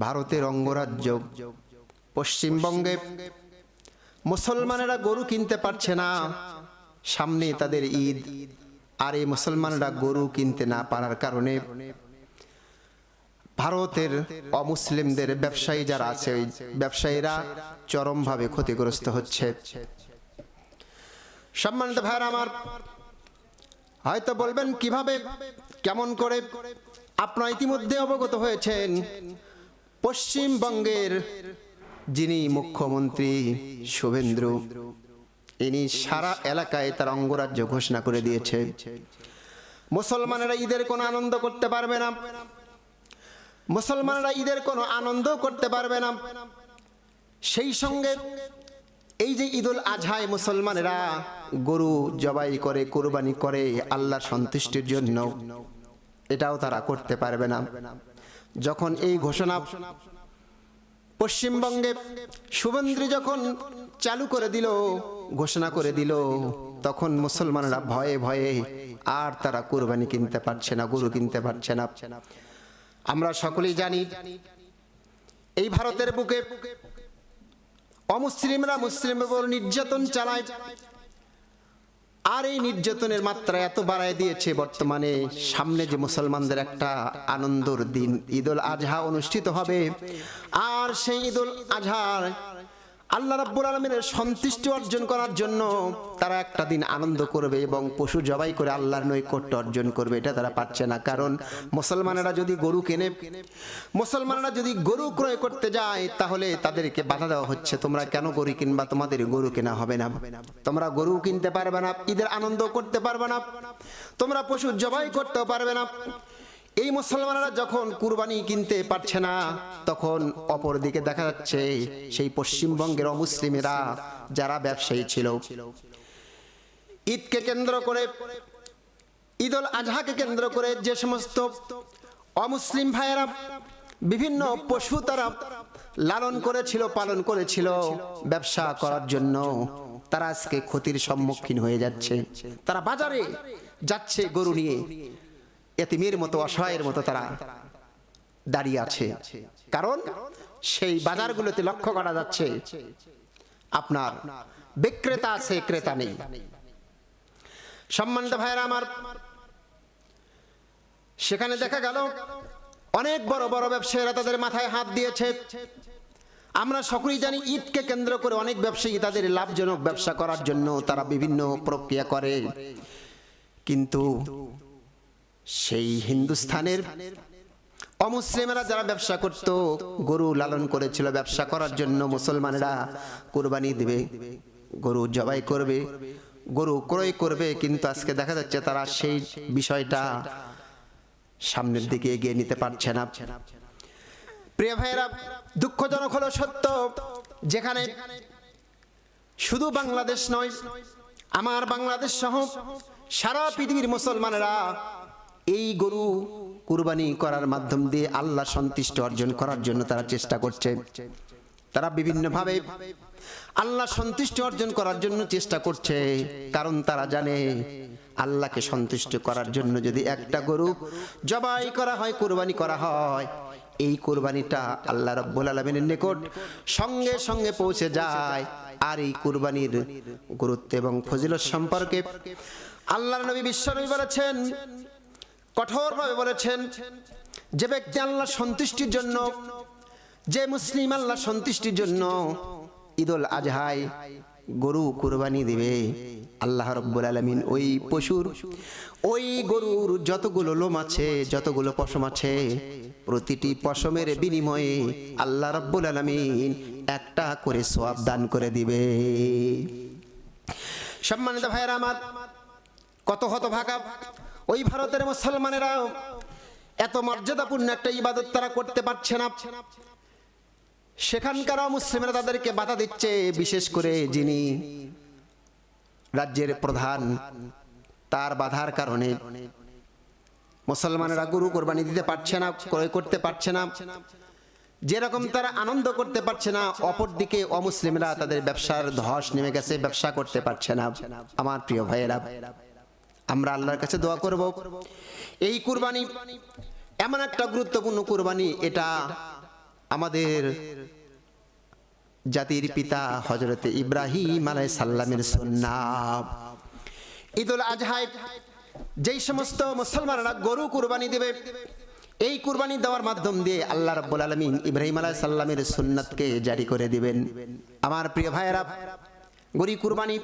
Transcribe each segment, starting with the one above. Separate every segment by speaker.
Speaker 1: ভারতের অঙ্গরাজ্য পশ্চিমবঙ্গে মুসলমানেরা গরু কিনতে পারছে না, সামনে তাদের ঈদ, আর এই মুসলমানরা গরু কিনতে না পারার কারণে ভারতের অমুসলিমদের ব্যবসায়ী যারা আছে ওই ব্যবসায়ীরা চরমভাবে ক্ষতিগ্রস্ত হচ্ছে। সম্মানিত ভাইরা আমার, হয়তো বলবেন কিভাবে, কেমন করে? আপনারা ইতিমধ্যে অবগত হয়েছেন পশ্চিমবঙ্গের যিনি মুখ্যমন্ত্রী শুভেন্দু, ইনি সারা এলাকায় তার অঙ্গরাজ্য ঘোষণা করে দিয়েছে। মুসলমানেরা ঈদের কোনো আনন্দ করতে পারবে না, মুসলমানেরা ঈদের কোনো আনন্দ করতে পারবে না। সেই সঙ্গে এই যে ঈদুল আজহায় মুসলমানেরা গরু জবাই করে, কুরবানি করে আল্লাহর সন্তুষ্টির জন্য, এটাও তারা করতে পারবে না। যখন এই ঘোষণা পশ্চিমবঙ্গে শুভেন্দু যখন চালু করে দিল, ঘোষণা করে দিল, তখন মুসলমানরা ভয়ে ভয়ে আর তারা কুরবানি কিনতে পারছে না, গরু কিনতে পারছে না। আমরা সকলেই জানি এই ভারতের বুকে অমুসলিমরা মুসলিমের উপর নির্যাতন চালায়, আর এই নির্যাতনের মাত্রা এত বাড়ায় দিয়েছে বর্তমানে সামনে যে মুসলমানদের একটা আনন্দের দিন ঈদুল আজহা অনুষ্ঠিত হবে, আর সেই ঈদুল আজহার আল্লাহ রাব্বুল আলামিনের সন্তুষ্টি অর্জন করার জন্য তারা একটা দিন আনন্দ করবে এবং পশু জবাই করে আল্লাহর নৈকট্য অর্জন করবে, এটা তারা পারছে না। কারণ মুসলমানেরা যদি গরু কেনে, মুসলমানেরা যদি গরু ক্রয় করতে যায়, তাহলে তাদেরকে বাধা দেওয়া হচ্ছে, তোমরা কেন গরু কিনবা, তোমাদের গরু কেনা হবে না, তোমরা গরু কিনতে পারবে না, ঈদের আনন্দ করতে পারবে না, তোমরা পশু জবাই করতেও পারবে না। এই মুসলমানরা যখন কুরবানি কিনতে পারছে না, তখন অপর দিকে দেখা যাচ্ছে সেই পশ্চিমবঙ্গের অমুসলিমেরা যারা ব্যবসায়ী ছিল, ঈদকে কেন্দ্র করে, ঈদুল আজহাকে কেন্দ্র করে যে সমস্ত অমুসলিম ভাইয়েরা বিভিন্ন পশু তারা লালন করেছিল, পালন করেছিল ব্যবসা করার জন্য, তারা আজকে ক্ষতির সম্মুখীন হয়ে যাচ্ছে। তারা বাজারে যাচ্ছে গরু নিয়ে, এতিমের মতো, অসহায়ের মতো তারা দাঁড়িয়ে আছে। কারণ সেই বাজারগুলোতে লক্ষ্য করা যাচ্ছে আপনার বিক্রেতা আছে, ক্রেতা নেই। সম্মানিত ভাইরা আমার, সেখানে দেখা গেল অনেক বড় বড় ব্যবসায়ীরা তাদের মাথায় হাত দিয়েছে। আমরা সকলেই জানি ঈদকে কেন্দ্র করে অনেক ব্যবসায়ী তাদের লাভজনক ব্যবসা করার জন্য তারা বিভিন্ন প্রক্রিয়া করে, কিন্তু সেই হিন্দুস্থানের অমুসলিমেরা যারা ব্যবসা করত, গরু লালন করেছিল ব্যবসা করার জন্য, মুসলমানেরা কুরবানি দিবে, গরু জবাই করবে, গরু ক্রয় করবে, কিন্তু আজকে দেখা যাচ্ছে তারা সেই বিষয়টা সামনের দিকে এগিয়ে নিতে পারছে না। প্রিয় ভাইরা, দুঃখজনক হলো সত্য, যেখানে শুধু বাংলাদেশ নয়, আমার বাংলাদেশ সহ সারা পৃথিবীর মুসলমানেরা এই গরু কুরবানি করার মাধ্যম দিয়ে আল্লাহ সন্তুষ্টি অর্জন করার জন্য তারা চেষ্টা করছে। তারা বিভিন্নভাবে আল্লাহ সন্তুষ্টি অর্জন করার জন্য চেষ্টা করছে, কারণ তারা জানে আল্লাহকে সন্তুষ্ট করার জন্য যদি একটা গরু জবাই করা হয়, কুরবানি করা হয়, এই কুরবানিটা আল্লাহ রাব্বুল আলামিনের নিকট সঙ্গে সঙ্গে পৌঁছে যায়। আর এই কুরবানির গুরুত্ব এবং ফজিলত সম্পর্কে আল্লাহর নবী বিশ্বনবী বলেছেন, কঠোরভাবে বলেছেন, যে ব্যক্তি আল্লাহ সন্তুষ্টির জন্য, যে মুসলিম আল্লাহ সন্তুষ্টির জন্য ঈদুল আজহায় গরু কুরবানি দিবে, আল্লাহ রাব্বুল আলামিন ওই পশুর, ওই গরুর যতগুলো লোম আছে, যতগুলো পশম আছে, প্রতিটি পশমের বিনিময়ে আল্লাহ রাব্বুল আলামিন একটা করে সওয়াব দান করে দিবে। সম্মানিত ভাইরা আমার, কত হতভাগা ওই ভারতের মুসলমানেরা এত মর্যাদাপূর্ণ একটা ইবাদত তারা করতে পারছে না। সেখানকার মুসলিমরা তাদেরকে বাধা দিচ্ছে, বিশেষ করে যিনি রাজ্যের প্রধান, তার বাধার কারণে মুসলমানেরা গরু কোরবানি দিতে পারছে না, ক্রয় করতে পারছে না। যেরকম তারা আনন্দ করতে পারছে না, অপরদিকে অমুসলিমরা তাদের ব্যবসার ধস নেমে গেছে, ব্যবসা করতে পারছে না। আমার প্রিয় ভাইয়েরা, আমরা আল্লাহর কাছে দোয়া করব, এই কুরবানি এমন একটা গুরুত্বপূর্ণ কুরবানি, এটা আমাদের জাতির পিতা হযরতে ইব্রাহিম আলাইহিস সালামের সুন্নাত। ঈদুল আজহায় যেই সমস্ত মুসলমানরা গরু কুরবানি দেবে, এই কুরবানি দেওয়ার মাধ্যম দিয়ে আল্লাহ রাব্বুল আলামিন ইব্রাহিম আলাইহিস সালামের সুন্নাতকে জারি করে দিবেন। আমার প্রিয় ভাইয়েরা, গরু কুরবানি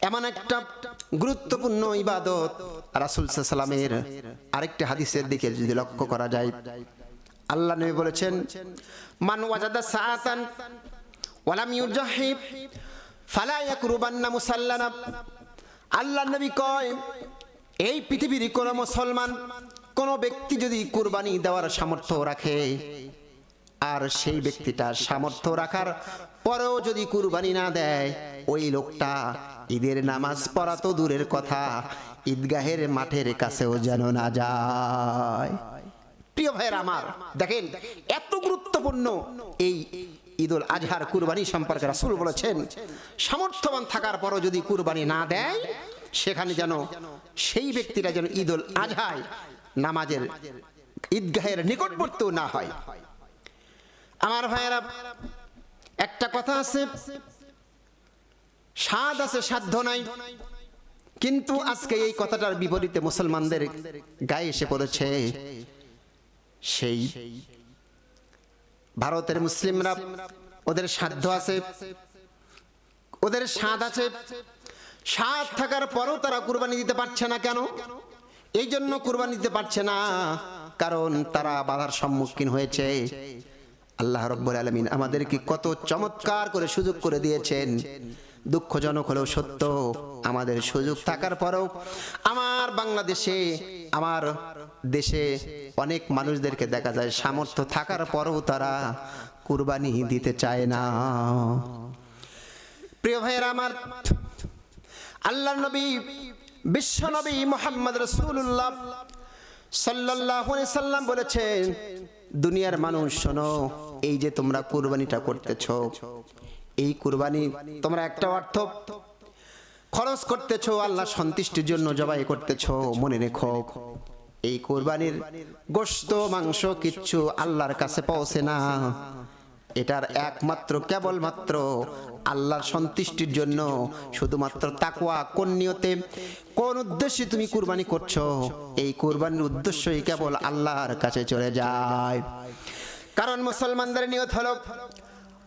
Speaker 1: এমন একটা গুরুত্বপূর্ণ ইবাদত। রাসূল সাল্লাল্লাহু আলাইহি সাল্লামের আরেকটি হাদিসের দিকে যদি লক্ষ্য করা যায়, আল্লাহ নবী বলেছেন, মান ওয়াজাদা সাআতান ওয়া লাম ইউজাহিব ফালা ইয়াকরুবান্না মুসাল্লানা। আল্লাহ নবী কয়, এই পৃথিবীর কোন মুসলমান, কোন ব্যক্তি যদি কুরবানি দেওয়ার সামর্থ্য রাখে, আর সেই ব্যক্তিটা সামর্থ্য রাখার পরেও যদি কুরবানি না দেয়, ওই লোকটা ঈদের নামাজ পড়া তো দূরের কথা, ঈদগাহের মাঠের কাছেও যেন না যায়। প্রিয় ভাইয়েরা আমার, দেখেন এত গুরুত্বপূর্ণ এই ঈদুল আজহার কুরবানি সম্পর্কে রাসূল বলেছেন, সামর্থ্যবান থাকার পরও যদি কুরবানি না দেয়, সেখানে যেন সেই ব্যক্তিরা যেন ঈদুল আজহায় নামাজের ঈদগাহের নিকটবর্তী না হয়। আমার ভাইয়েরা, একটা কথা আছে, স্বাদ আছে সাধ্য নাই, কিন্তু আজকে এই কথাটার বিপরীতে মুসলমানদের গায়ে এসে পড়েছে। সেই ভারতের মুসলিমরা, ওদের সাধ্য আছে, ওদের স্বাদ আছে, স্বাদ থাকার পরও তারা কুরবানি দিতে পারছে না। কেন? এই জন্য কুরবানি দিতে পারছে না কারণ তারা বাধার সম্মুখীন হয়েছে। আল্লাহ রাব্বুল আলামিন আমাদেরকে কত চমৎকার করে সুযোগ করে দিয়েছেন। দুঃখজনক হলেও সত্য, আমাদের সুযোগ থাকার পরেও আমার বাংলাদেশে, আমার দেশে অনেক মানুষদেরকে দেখা যায় সামর্থ্য থাকার পরেও তারা কুরবানি দিতে চায় না। প্রিয় ভাইয়েরা আমার, আল্লাহর নবী, বিশ্ব নবী মুহাম্মদ রাসূলুল্লাহ সাল্লাল্লাহু আলাইহি সাল্লাম বলেছেন, দুনিয়ার মানুষ শোনো, এই যে তোমরা কুরবানিটা করতেছো, এই কুরবানি তোমরা একটা অর্থ খরচ করতেছো, আল্লাহর সন্তুষ্টির জন্য জবাই করতেছো। মনে রেখো, এই কুরবানির গোশত মাংস কিচ্ছু আল্লাহর কাছে পৌঁছে না। এটার একমাত্র কেবলমাত্র আল্লাহর সন্তুষ্টির জন্য, শুধুমাত্র তাকওয়া, কোন নিয়তে, কোন উদ্দেশ্যে তুমি কুরবানি করছো, এই কুরবানির উদ্দেশ্যই কেবল আল্লাহর কাছে চলে যায়। কারণ মুসলমানদের নিয়ত হলো,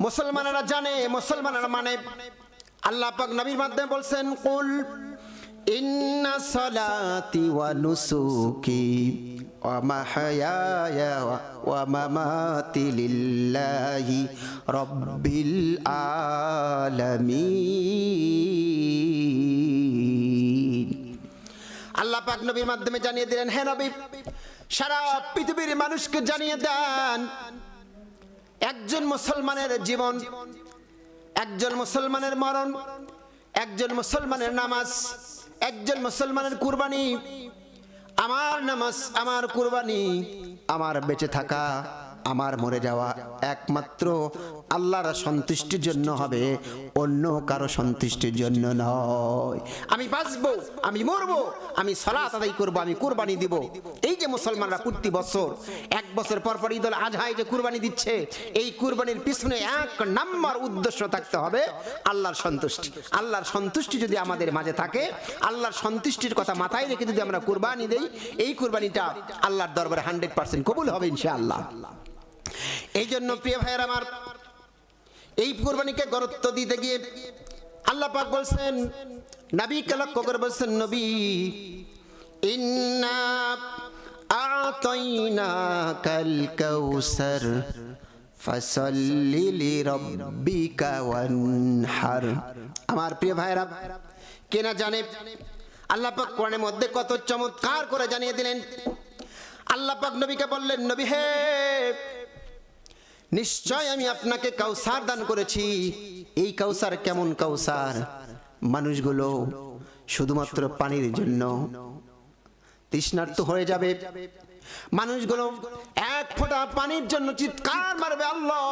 Speaker 1: মুসলমানেরা জানে, মুসলমানেরা মানে। আল্লাহ পাক নবীর মাধ্যমে বলছেন, কুল ইন্না সালাতি ওয়া নুসুকি ওয়া মাহইয়ায়া ওয়া মামাতি লিল্লাহি রাব্বিল আলামিন। আল্লাহ পাক নবীর মাধ্যমে জানিয়ে দিলেন, হে নবী, সারা পৃথিবীর মানুষকে জানিয়ে দেন, একজন মুসলমানের জীবন, একজন মুসলমানের মরণ, একজন মুসলমানের নামাজ, একজন মুসলমানের কুরবানি, আমার নামাজ, আমার কুরবানি, আমার বেঁচে থাকা, আমার মরে যাওয়া একমাত্র আল্লাহর সন্তুষ্টির জন্য হবে, অন্য কারো সন্তুষ্টির জন্য নয়। আমি বাঁচবো, আমি মরবো, আমি সালাত আদায় করবো, আমি কুরবানি দিব। এই যে মুসলমানরা প্রতি বছর, এক বছর পর পর ঈদুল আজহায় যে কুরবানি দিচ্ছে, এই কুরবানির পিছনে এক নাম্বার উদ্দেশ্য থাকতে হবে আল্লাহর সন্তুষ্টি। আল্লাহর সন্তুষ্টি যদি আমাদের মাঝে থাকে, আল্লাহর সন্তুষ্টির কথা মাথায় রেখে যদি আমরা কুরবানি দেই, এই কুরবানিটা আল্লাহর দরবারে 100% কবুল হবে ইনশাআল্লাহ। এই জন্য প্রিয় ভাইয়েরা আমার, এই কুরবানিকে গুরুত্ব দিতে গিয়ে আল্লাহ পাক বলছেন, নবীকে লক্ষ্য করে বলছেন, নবী, ইন্না আ'তাইনাকাল কাউসার ফাসাল্লি লিরাব্বিকা ওয়ানহার। আমার প্রিয় ভাইয়েরা, কে না জানে আল্লাহ পাক কোরআনের মধ্যে কত চমৎকার করে জানিয়ে দিলেন। আল্লাহ পাক নবীকে বললেন, নবী হে, নিশ্চয় আমি আপনাকে কাউসার দান করেছি। এই কাউসার কেমন কাউসার? মানুষগুলো শুধুমাত্র পানির জন্য তৃষ্ণার্ত হয়ে যাবে, মানুষগুলো এক ফোঁটা পানির জন্য চিৎকার মারবে, আল্লাহ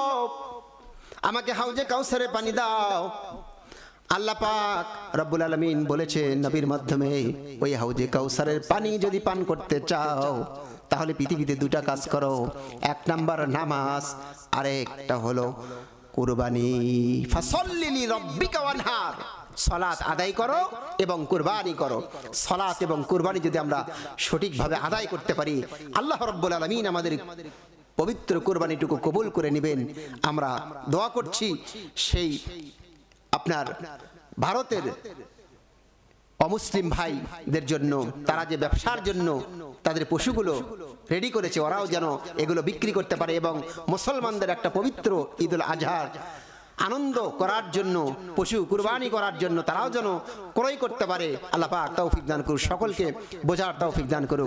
Speaker 1: আমাকে হাউজে কাউসারে পানি দাও। আল্লাহ পাক রব্বুল আলামিন বলেছেন নবীর মাধ্যমে, ওই হাউজে কাউসারের পানি যদি পান করতে চাও, তাহলে পৃথিবীতে দুটা কাজ করো, এক নাম্বার নামাজ, আরেকটা হলো কুরবানি। ফাসাল্লি লিরাব্বিকা ওয়ানহার, সালাত আদায় করো এবং কুরবানি করো। সালাত এবং কুরবানি যদি আমরা সঠিকভাবে আদায় করতে পারি, আল্লাহ রাব্বুল আলামিন আমাদের পবিত্র কুরবানিটুকু কবুল করে নেবেন। আমরা দোয়া করছি সেই আপনার ভারতের অমুসলিম ভাইদের জন্য, তারা যে ব্যবসার জন্য তাদের পশুগুলো রেডি করেছে, ওরাও যেন এগুলো বিক্রি করতে পারে এবং মুসলমানদের একটা পবিত্র ঈদুল আজহার আনন্দ করার জন্য, পশু কুরবানি করার জন্য তারাও যেন ক্রয় করতে পারে। আল্লাহ পাক তৌফিক দান করুন, সকলকে বোঝার তৌফিক দান করুন।